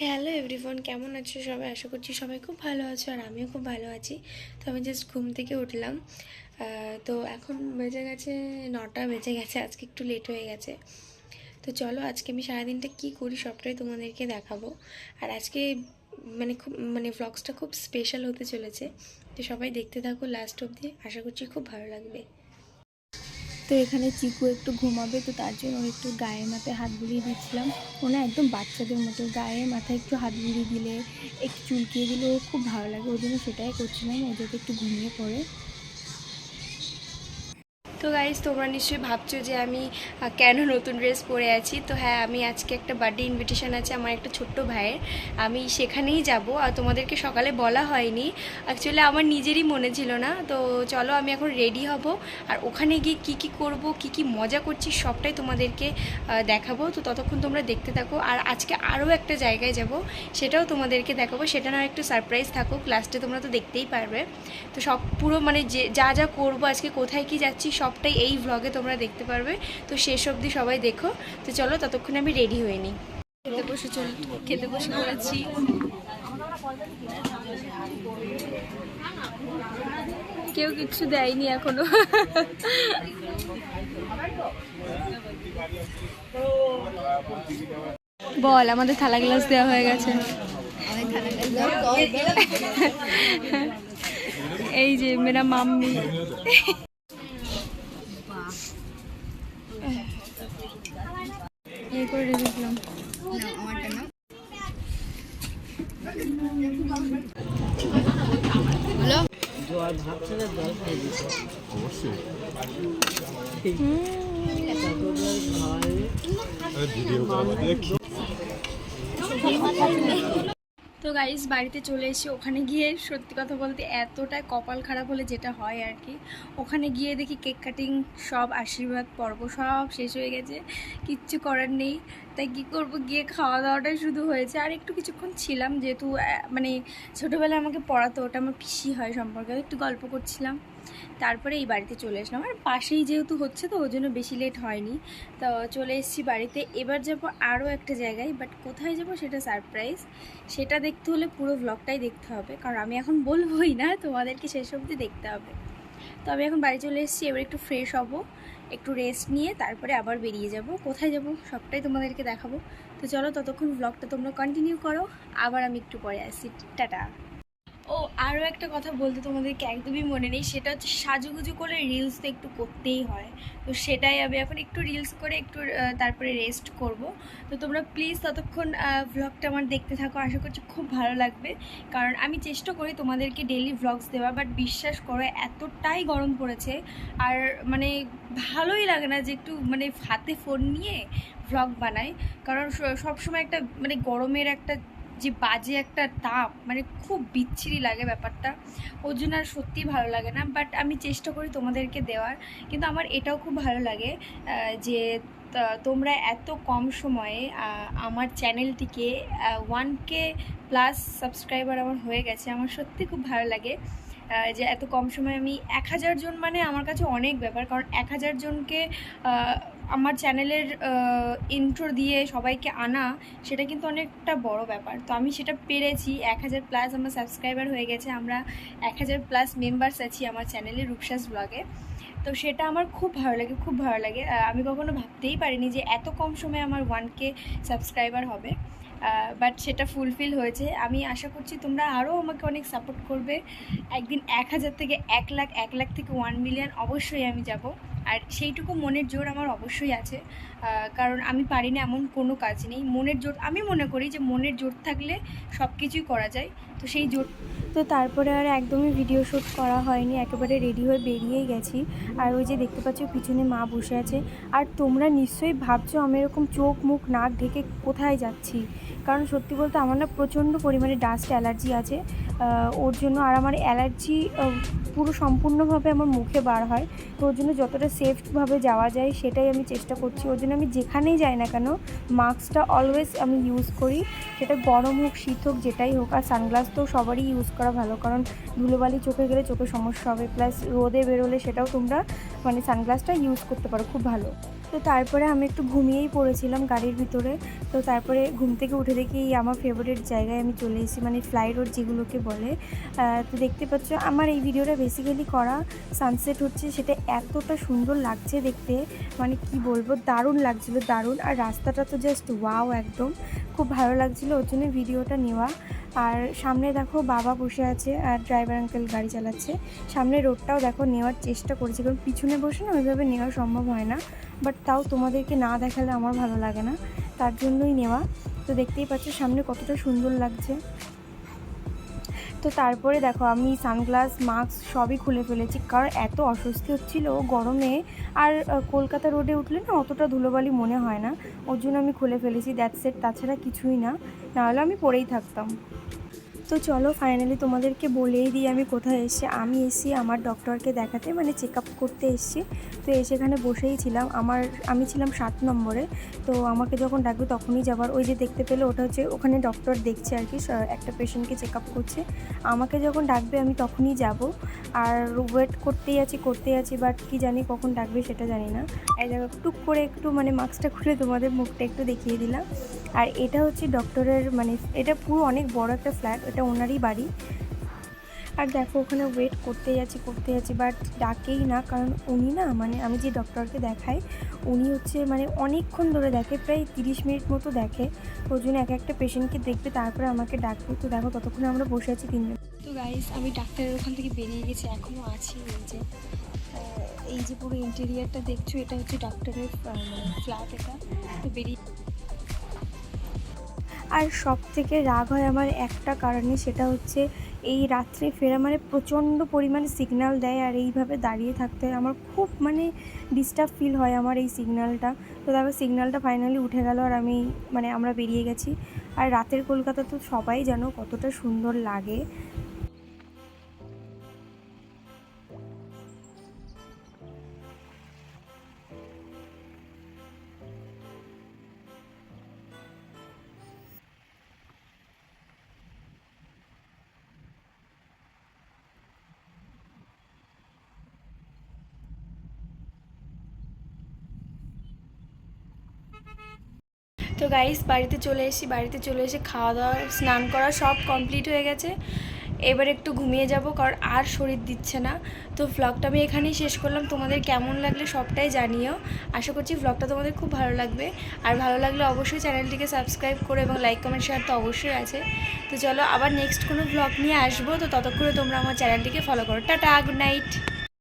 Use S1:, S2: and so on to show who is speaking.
S1: Hello everyone, কেমন আছো সবাই? আশা করছি সবাই খুব ভালো আছো আর আমিও খুব ভালো আছি। তো আমি জাস্ট ঘুম থেকে উঠলাম। তো এখন বেজে গেছে 9টা বেজে গেছে, আজকে একটু লেট হয়ে গেছে। তো চলো আজকে আমি সারাদিনটা কী করি সবটাই তোমাদেরকে দেখাবো। আর আজকে ভ্লগসটা খুব স্পেশাল হতে চলেছে। তো সবাই দেখতে থাকো লাস্ট অবধি, আশা করছি খুব ভালো লাগবে।
S2: তো এখানে চিকু একটু ঘুমাবে, তো তার জন্য ওর একটু গায়ের মাথায় হাত বুলিয়ে দিচ্ছিলাম। ওনা একদম বাচ্চাদের মতো গায়ের মাথায় একটু হাত বুলিয়ে দিলে, একটু চুলকিয়ে দিলে ওর খুব ভালো লাগে। ওই জন্য সেটাই করছিলাম, ও যাতে একটু ঘুমিয়ে পড়ে।
S1: তো গাইজ, তোমরা নিশ্চয়ই ভাবছো যে আমি কেন নতুন ড্রেস পরে আছি। তো হ্যাঁ, আমি আজকে একটা বার্থডে ইনভিটেশন আছে আমার একটা ছোট্ট ভাইয়ের, আমি সেখানেই যাব। আর তোমাদেরকে সকালে বলা হয়নি, অ্যাকচুয়ালি আমার নিজেরই মনে ছিল না। তো চলো আমি এখন রেডি হব, আর ওখানে গিয়ে কী কী করব, কী কী মজা করছি সবটাই তোমাদেরকে দেখাবো। তো ততক্ষণ তোমরা দেখতে থাকো। আর আজকে আরও একটা জায়গায় যাব, সেটাও তোমাদেরকে দেখাবো। সেটা না একটু সারপ্রাইজ থাকুক, লাস্টে তোমরা তো দেখতেই পারবে। তো সব পুরো যে যা যা করবো, আজকে কোথায় কি যাচ্ছি সবটাই এই ভ্লগে তোমরা দেখতে পারবে। তো শেষ অবধি সবাই দেখো। তো চলো ততক্ষণে আমি রেডি হয়ে নিই। খেতে বসে পড়েছি। কেউ কিচ্ছু দেয়নি এখনো। বল, আমাদের থালা গ্লাস দেওয়া হয়ে গেছে। এই যে মেরা মাম্মি। এই করে রেখেছিলাম। তো গাইস, বাড়িতে চলে এসে ওখানে গিয়ে সত্যি কথা বলতে এতটাই কপাল খারাপ হলে যেটা হয় আর কি, ওখানে গিয়ে দেখি কেক কাটিং সব আশীর্বাদ পর্ব সব শেষ হয়ে গেছে। কিচ্ছু করার নেই, তাই কী করবো, গিয়ে খাওয়া দাওয়াটাই শুধু হয়েছে। আর একটু কিছুক্ষণ ছিলাম, যেহেতু ছোটোবেলায় আমাকে পড়াতো, ওটা আমার পিসি হয় সম্পর্কে, একটু গল্প করছিলাম। তারপরে এই বাড়িতে চলে আসলাম। আর পাশেই যেহেতু হচ্ছে, তো ওই জন্য বেশি লেট হয়নি। তো চলে এসেছি বাড়িতে। এবার যাব আরও একটা জায়গায়, বাট কোথায় যাব সেটা সারপ্রাইজ। সেটা দেখতে হলে পুরো ব্লগটাই দেখতে হবে, কারণ আমি এখন বলবোই না, তোমাদেরকে শেষ অবধি দেখতে হবে। তো আমি এখন বাড়ি চলে এসেছি, এবার একটু ফ্রেশ হব, একটু রেস্ট নিয়ে তারপরে আবার বেরিয়ে যাব। কোথায় যাব সবটাই তোমাদেরকে দেখাবো। তো চলো ততক্ষণ ব্লগটা তোমরা কন্টিনিউ করো, আবার আমি একটু পরে আসছি। টাটা। ও, আরও একটা কথা বলতে তোমাদেরকে একদমই মনে নেই, সেটা হচ্ছে সাজুগুজু করে রিলস তো একটু করতেই হয়। তো সেটাই আমি এখন একটু রিলস করে একটু তারপরে রেস্ট করব। তো তোমরা প্লিজ ততক্ষণ ভ্লগটা আমার দেখতে থাকো, আশা করছি খুব ভালো লাগবে। কারণ আমি চেষ্টা করি তোমাদেরকে ডেইলি ভ্লগস দেওয়া, বাট বিশ্বাস করো এতটাই গরম পড়েছে, আর ভালোই লাগে না যে একটু হাতে ফোন নিয়ে ভ্লগ বানাই। কারণ সবসময় একটা গরমের একটা যে বাজে একটা তাপ, খুব বিচ্ছিরি লাগে ব্যাপারটা। ওর জন্য আর সত্যিই ভালো লাগে না, বাট আমি চেষ্টা করি তোমাদেরকে দেওয়ার। কিন্তু আমার এটাও খুব ভালো লাগে যে তোমরা এত কম সময়ে আমার চ্যানেলটিকে 1K প্লাস সাবস্ক্রাইবার আমার হয়ে গেছে। আমার সত্যি খুব ভালো লাগে যে এত কম সময়ে আমি 1000 জন, আমার কাছে অনেক ব্যাপার। কারণ 1000 জনকে আমার চ্যানেলের ইন্ট্রো দিয়ে সবাইকে আনা, সেটা কিন্তু অনেকটা বড় ব্যাপার। তো আমি সেটা পেরেছি। 1000 প্লাস আমার সাবস্ক্রাইবার হয়ে গেছে, আমরা 1000 প্লাস মেম্বার্স আছি আমার চ্যানেলে রূপসাস ব্লগে। তো সেটা আমার খুব ভালো লাগে, খুব ভালো লাগে। আমি কখনো ভাবতেই পারিনি যে এত কম সময়ে আমার 1K সাবস্ক্রাইবার হবে, বাট সেটা ফুলফিল হয়েছে। আমি আশা করছি তোমরা আরও আমাকে অনেক সাপোর্ট করবে। একদিন 1000 থেকে 1 লাখ, 1 লাখ থেকে 1 মিলিয়ন অবশ্যই আমি যাব। আর সেইটুকু মনের জোর আমার অবশ্যই আছে, কারণ আমি পারি না এমন কোনো কাজ নেই। মনের জোর, আমি মনে করি যে মনের জোর থাকলে সব কিছুই করা যায়। তো সেই জোর।
S2: তো তারপরে আর একদমই ভিডিও শ্যুট করা হয়নি, একেবারে রেডি হয়ে বেরিয়েই গেছি। আর ওই যে দেখতে পাচ্ছ পিছনে মা বসে আছে। আর তোমরা নিশ্চয়ই ভাবছো আমি এরকম চোখ মুখ নাক ঢেকে কোথায় যাচ্ছি, কারণ সত্যি বলতে আমার না প্রচণ্ড পরিমাণে ডাস্ট অ্যালার্জি আছে। ওর জন্য, আর আমার অ্যালার্জি পুরো সম্পূর্ণভাবে আমার মুখে বার হয়। তো ওর জন্য যতটা সেফভাবে যাওয়া যায় সেটাই আমি চেষ্টা করছি। ওর জন্য আমি যেখানেই যাই না কেন মাস্কটা অলওয়েজ আমি ইউজ করি, সেটা গরম হোক শীত হোক যেটাই হোক। আর সানগ্লাস তো সবারই ইউজ করা ভালো, কারণ ধুলোবালি চোখে গেলে চোখে সমস্যা হবে, প্লাস রোদে বেরোলে সেটাও তোমরা সানগ্লাসটা ইউজ করতে পারো, খুব ভালো। তো তারপরে আমি একটু ঘুমিয়েই পড়েছিলাম গাড়ির ভিতরে। তো তারপরে ঘুম থেকে উঠে দেখি আমার ফেভারিট জায়গায় আমি চলে এসেছি, মানে ফ্লাই রোড যেগুলোকে বলে। তো দেখতে পাচ্ছ আমার এই ভিডিওটা বেসিক্যালি করা সানসেট হচ্ছে, সেটা এতটা সুন্দর লাগছে দেখতে, মানে কি বলবো, দারুণ লাগছিল, দারুণ। আর রাস্তাটা তো জাস্ট ওয়াও, একদম খুব ভালো লাগছিলো, ওর জন্য ভিডিওটা নেওয়া। আর সামনে দেখো বাবা বসে আছে আর ড্রাইভার আঙ্কেল গাড়ি চালাচ্ছে। সামনে রোডটাও দেখো নেওয়ার চেষ্টা করেছি, কারণ পিছনে বসে না ওইভাবে নেওয়া সম্ভব হয় না, বাট তাও তোমাদেরকে না দেখালে আমার ভালো লাগে না, তার জন্যই নেওয়া। তো দেখতেই পাচ্ছ সামনে কতটা সুন্দর লাগছে। তো তারপরে দেখো আমি সানগ্লাস মাস্ক সবই খুলে ফেলেছি, কারণ এত অস্বস্তি হচ্ছিল গরমে। আর কলকাতা রোডে উঠলে না অতটা ধুলোবালি মনে হয় না, ওর জন্য আমি খুলে ফেলেছি, দ্যাটস ইট, তাছাড়া কিছুই না, নাহলে আমি পরেই থাকতাম। তো চলো ফাইনালি তোমাদেরকে বলেই দিই আমি কোথায় এসেছি। আমি এসেছি আমার ডক্টরকে দেখাতে, মানে চেক আপ করতে এসেছি। তো সেখানে বসেই ছিলাম, আমি ছিলাম 7 নম্বরে। তো আমাকে যখন ডাকবে তখনই যাবার, ওই যে দেখতে পেলে ওটা হচ্ছে ওখানে ডক্টর দেখছে আর কি, একটা পেশেন্টকে চেক আপ করছে। আমাকে যখন ডাকবে আমি তখনই যাব। আর ওয়েট করতেই আছি, বাট কি জানি কখন ডাকবে সেটা জানি না। এই দেখো টুক করে একটু মানে মাস্কটা খুলে তোমাদের মুখটা একটু দেখিয়ে দিলাম। আর এটা হচ্ছে ডক্টরের, মানে এটা পুরো অনেক বড় একটা ফ্ল্যাট, এটা ওনারই বাড়ি। আর দেখো ওখানে ওয়েট করতেই আছি, বাট ডাকেই না, কারণ উনি না, মানে আমি যে ডক্টরকে দেখাই উনি হচ্ছে মানে অনেকক্ষণ ধরে দেখে, প্রায় 30 মিনিট মতো দেখে। ওই জন্য একটা পেশেন্টকে দেখবে তারপরে আমাকে ডাকবে। তো দেখো ততক্ষণে আমরা বসে আছি 3 জন।
S1: তো গাইস আমি ডাক্তারের ওখান থেকে বেরিয়ে গেছি, এখনও আছি। এই যে পুরো ইন্টেরিয়ারটা দেখছো, এটা হচ্ছে ডাক্তারের ফ্ল্যাট, এটা তো বেরিয়ে।
S2: আর সব থেকে রাগ হয় আমার একটা কারণে, সেটা হচ্ছে এই রাত্রে ফেরা, মানে প্রচণ্ড পরিমাণে সিগন্যাল দেয় আর এইভাবে দাঁড়িয়ে থাকতে হয়, আমার খুব মানে ডিস্টার্ব ফিল হয় আমার এই সিগন্যালটা। তো তারপর সিগন্যালটা ফাইনালি উঠে গেল আর আমরা বেরিয়ে গেছি। আর রাতের কলকাতা তো সবাই জানো কতটা সুন্দর লাগে।
S1: তো গাইস বাড়িতে চলে এসে খাওয়া দাওয়া স্নান করা সব কমপ্লিট হয়ে গেছে। এবার একটু ঘুমিয়ে যাব, কারণ আর শরীর দিচ্ছে না। তো ভ্লগটা আমি এখানেই শেষ করলাম। তোমাদের কেমন লাগলে সবটাই জানিও। আশা করছি ভ্লগটা তোমাদের খুব ভালো লাগবে। আর ভালো লাগলে অবশ্যই চ্যানেলটিকে সাবস্ক্রাইব করো, এবং লাইক কমেন্ট শেয়ার তো অবশ্যই আছে। তো চলো আবার নেক্সট কোনো ভ্লগ নিয়ে আসবো। তো ততক্ষণে তোমরা আমার চ্যানেলটিকে ফলো করো। Tata, good night.